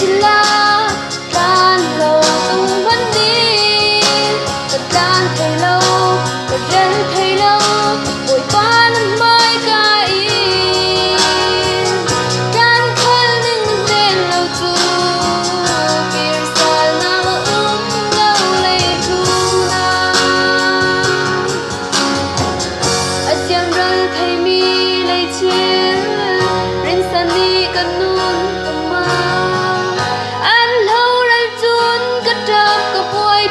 chỉ là tan lâu tung vẫn đi và tan thấy lâu và đến thấy lâu vội vã năm mai cả ý tan khăn nhưng đến lâu tu biar sana lâu lấy tu na asiam răng thấy mi lấy chiến rin san đi cần nun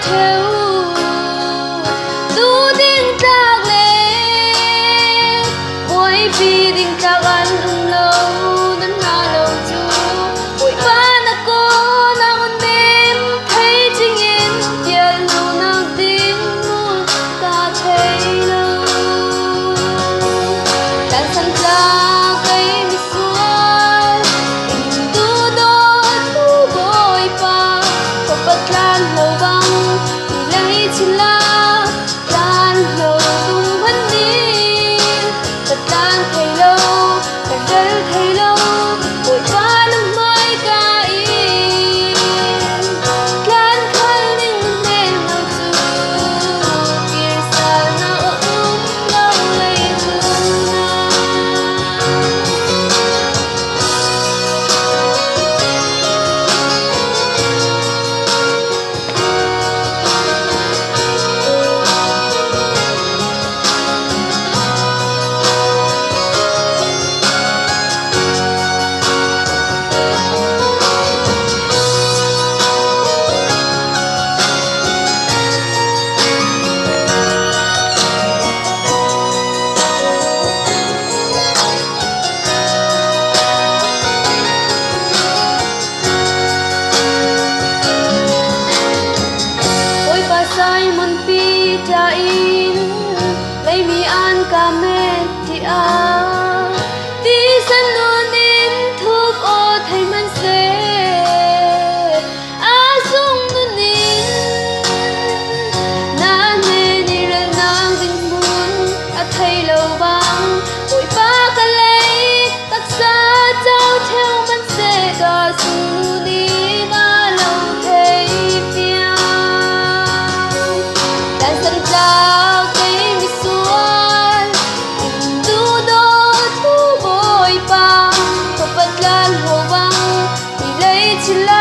theo tu tiếng trạc lệ mỗi vì tiếng trạc ăn lâu đến na lâu chú mỗi ba na cô na con đêm thấy chính yên tiền lâu na tiếng luôn ta thấy lâu tan san ra cây mi xuân tu đó tu bồi pa có bất lan lâu vắng chỉ là tan lâu tung vẫn đi và tan thấy lâu và đến thấy lâu vội vã năm mới cả yên tan khăn nhưng nên lâu tu biar sana lâu lấy tu na sai mon pi ta in lấy mi an ca mẹ ti a ti san luôn in thuốc ô thay man se a sung nun in na ne ni ra nang ding mun a thay lâu bang ôi ba ca lấy tác xa trao theo man se ga su đi na lâu thấy san ra cây mi xuân tu đó tu bồi pa có bất lan hồ vắng thì lấy chỉ là